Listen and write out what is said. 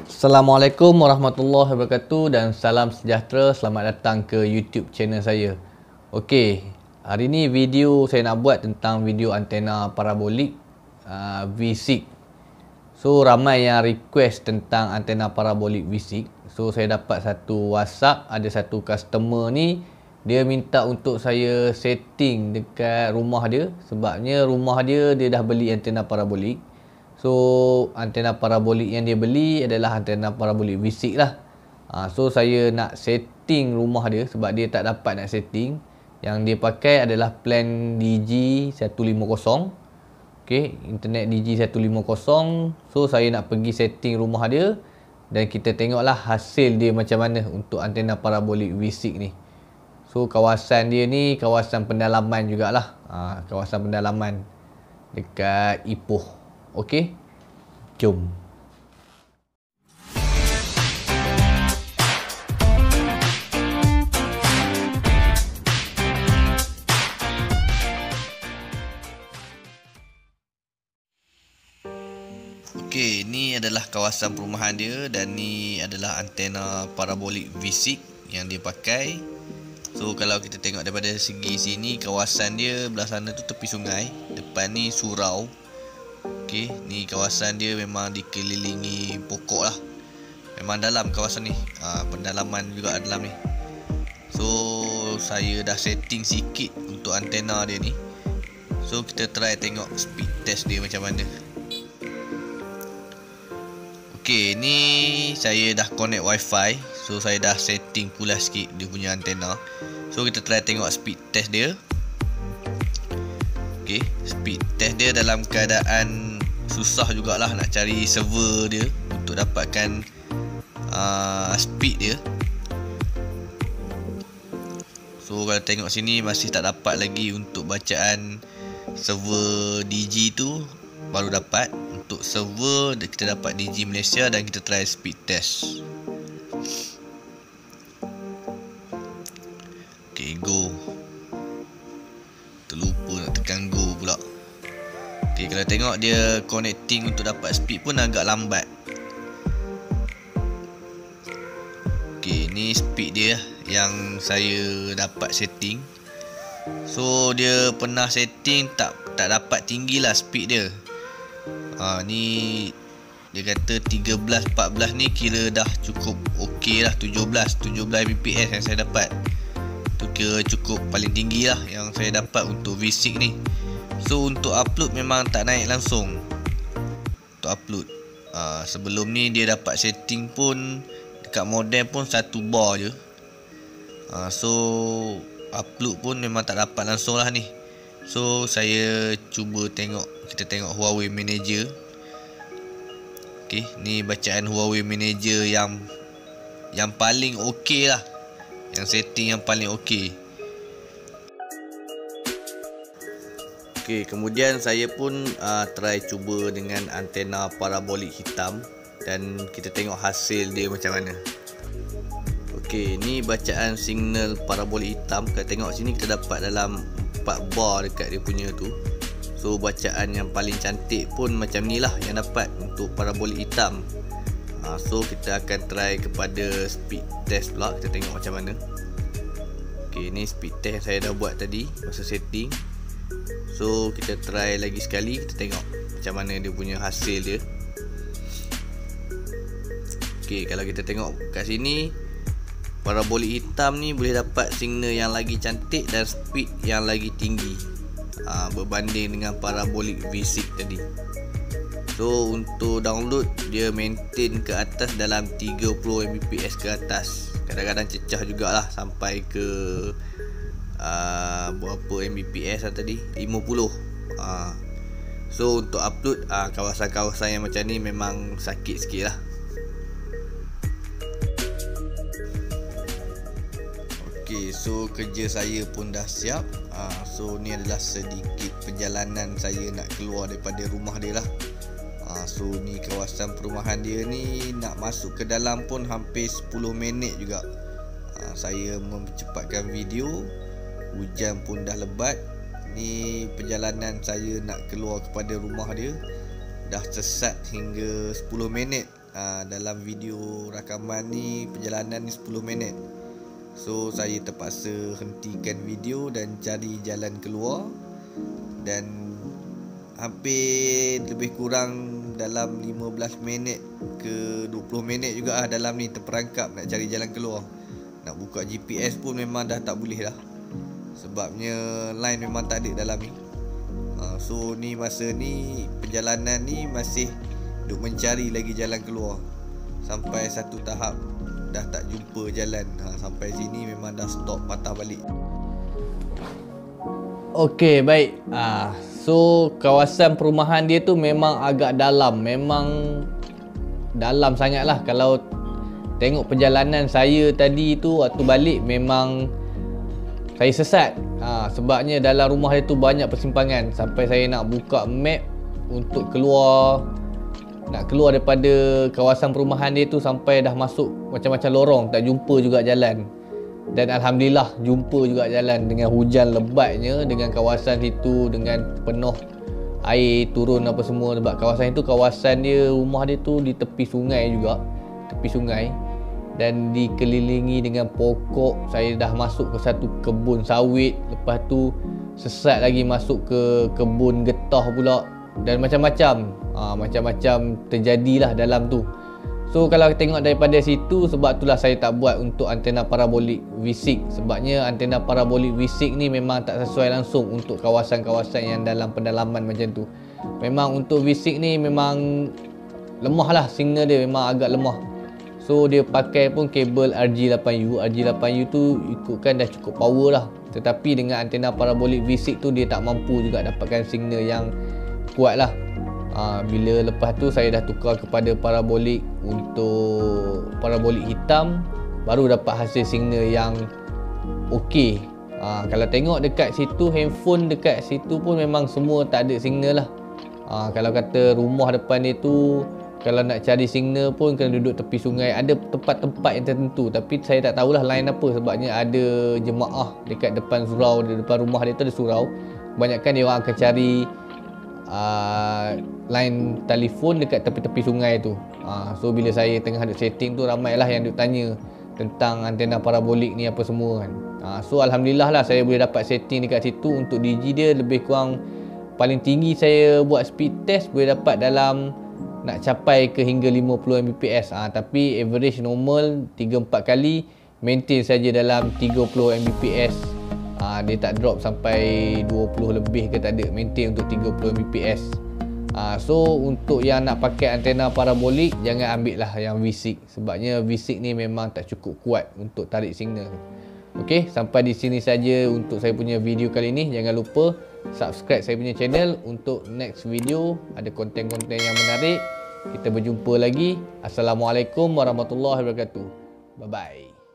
Assalamualaikum warahmatullahi wabarakatuh dan salam sejahtera. Selamat datang ke YouTube channel saya. Okey, hari ni video saya nak buat tentang video antena parabolik V6. So ramai yang request tentang antena parabolik V6. So saya dapat satu WhatsApp, ada satu customer ni dia minta untuk saya setting dekat rumah dia, sebabnya rumah dia dah beli antena parabolik. So antena parabolik yang dia beli adalah antena parabolik V6 lah. So saya nak setting rumah dia sebab dia tak dapat nak setting. Yang dia pakai adalah plan Digi 150. Okay, internet Digi 150. So saya nak pergi setting rumah dia dan kita tengoklah hasil dia macam mana untuk antena parabolik V6 ni. So kawasan dia ni kawasan pendalaman jugalah. Kawasan pendalaman dekat Ipoh. Okey, jom. Okey, ni adalah kawasan perumahan dia dan ni adalah antena parabolik V6 yang dia pakai. So kalau kita tengok daripada segi sini, kawasan dia belah sana tu tepi sungai, depan ni surau. Okey, ni kawasan dia memang dikelilingi pokok lah. Memang dalam kawasan ni. Pendalaman juga dalam ni. So saya dah setting sikit untuk antena dia ni. So kita try tengok speed test dia macam mana. Okey, ni saya dah connect wifi. So saya dah setting pula sikit dia punya antena. So kita try tengok speed test dia. Okey, speed test dia dalam keadaan susah jugalah nak cari server dia untuk dapatkan speed dia. So kalau tengok sini masih tak dapat lagi untuk bacaan server Digi tu, baru dapat. Untuk server kita dapat Digi Malaysia dan kita try speed test. Okay, go. Terlupa nak tekan go pula. Okay, kalau tengok dia connecting untuk dapat speed pun agak lambat. Okay, ni speed dia yang saya dapat setting. So dia pernah setting tak dapat tinggi lah speed dia. Ni dia kata 13, 14 ni kira dah cukup okey lah. 17 Mbps yang saya dapat. Tu kira cukup paling tinggi lah yang saya dapat untuk V6 ni. So untuk upload memang tak naik langsung. Untuk upload sebelum ni dia dapat setting pun dekat modem pun 1 bar je. So upload pun memang tak dapat langsung lah ni. So saya cuba kita tengok Huawei Manager. Okay, ni bacaan Huawei Manager yang paling okey lah. Yang setting yang paling okey. Okey, kemudian saya pun try cuba dengan antena parabolik hitam dan kita tengok hasil dia macam mana. Okey, ni bacaan signal parabolik hitam. Kita tengok sini kita dapat dalam 4 bar dekat dia punya tu. So bacaan yang paling cantik pun macam ni lah yang dapat untuk parabolik hitam. So kita akan try kepada speed test pula. Kita tengok macam mana. Okey, ni speed test yang saya dah buat tadi masa setting. So kita try lagi sekali. Kita tengok macam mana dia punya hasil dia. Okey, kalau kita tengok kat sini, parabolik hitam ni boleh dapat signal yang lagi cantik dan speed yang lagi tinggi berbanding dengan parabolik V6 tadi. So untuk download dia maintain ke atas dalam 30 Mbps ke atas. Kadang-kadang cecah jugalah sampai ke berapa Mbps lah tadi, 50. So untuk upload kawasan-kawasan yang macam ni memang sakit sikit lah. Okay, so kerja saya pun dah siap. So ni adalah sedikit perjalanan saya nak keluar daripada rumah dia lah. So ni kawasan perumahan dia ni, nak masuk ke dalam pun hampir 10 minit juga. Saya mempercepatkan video. Hujan pun dah lebat. Ni perjalanan saya nak keluar kepada rumah dia. dah sesat hingga 10 minit. Dalam video rakaman ni perjalanan ni 10 minit. So saya terpaksa hentikan video dan cari jalan keluar. Dan hampir lebih kurang dalam 15 minit ke 20 minit juga dalam ni terperangkap nak cari jalan keluar. Nak buka GPS pun memang dah tak boleh dah, sebabnya line memang tak ada dalam ni. So ni masa ni perjalanan ni masih duk mencari lagi jalan keluar. Sampai satu tahap dah tak jumpa jalan. Sampai sini memang dah stop, patah balik. Okey, baik. So kawasan perumahan dia tu memang agak dalam. Memang dalam sangat lah. Kalau tengok perjalanan saya tadi tu waktu balik, memang saya sesat. Sebabnya dalam rumah dia tu banyak persimpangan. Sampai saya nak buka map untuk keluar, nak keluar daripada kawasan perumahan dia tu, sampai dah masuk macam-macam lorong, tak jumpa juga jalan. Dan Alhamdulillah jumpa juga jalan dengan hujan lebatnya, dengan kawasan situ dengan penuh air turun apa semua. Sebab kawasan itu, kawasan dia, rumah dia tu di tepi sungai juga, tepi sungai, dan dikelilingi dengan pokok. Saya dah masuk ke satu kebun sawit, lepas tu sesat lagi masuk ke kebun getah pula, dan macam-macam macam-macam terjadilah dalam tu. So kalau tengok daripada situ, sebab itulah saya tak buat untuk antena parabolik V6. Sebabnya antena parabolik V6 ni memang tak sesuai langsung untuk kawasan-kawasan yang dalam pedalaman macam tu. Memang untuk V6 ni memang lemah lah, signal dia memang agak lemah. So dia pakai pun kabel RG8U. RG8U tu ikutkan dah cukup power lah. Tetapi dengan antena parabolik V6 tu dia tak mampu juga dapatkan signal yang kuat lah. Bila lepas tu saya dah tukar kepada parabolik, untuk parabolik hitam, baru dapat hasil signal yang okey. Kalau tengok dekat situ, handphone dekat situ pun memang semua tak ada signal lah. Kalau kata rumah depan dia tu, kalau nak cari signal pun kena duduk tepi sungai. Ada tempat-tempat yang tertentu, tapi saya tak tahulah line apa. Sebabnya ada jemaah dekat depan surau, di depan rumah dia tu ada surau. Kebanyakan dia orang akan cari line telefon dekat tepi-tepi sungai tu. So bila saya tengah duk setting tu, ramailah yang duk tanya tentang antena parabolik ni apa semua kan. So Alhamdulillah lah saya boleh dapat setting dekat situ. Untuk DG dia lebih kurang, paling tinggi saya buat speed test boleh dapat dalam, nak capai ke hingga 50 Mbps. Tapi average normal 3-4 kali maintain saja dalam 30 Mbps. Dia tak drop sampai 20 lebih ke, tak ada, maintain untuk 30 Mbps. So untuk yang nak pakai antena parabolik, jangan ambil lah yang V6. Sebabnya V6 ni memang tak cukup kuat untuk tarik signal. Okey, sampai di sini saja untuk saya punya video kali ni. Jangan lupa subscribe saya punya channel untuk next video, ada konten-konten yang menarik. Kita berjumpa lagi. Assalamualaikum warahmatullahi wabarakatuh. Bye bye.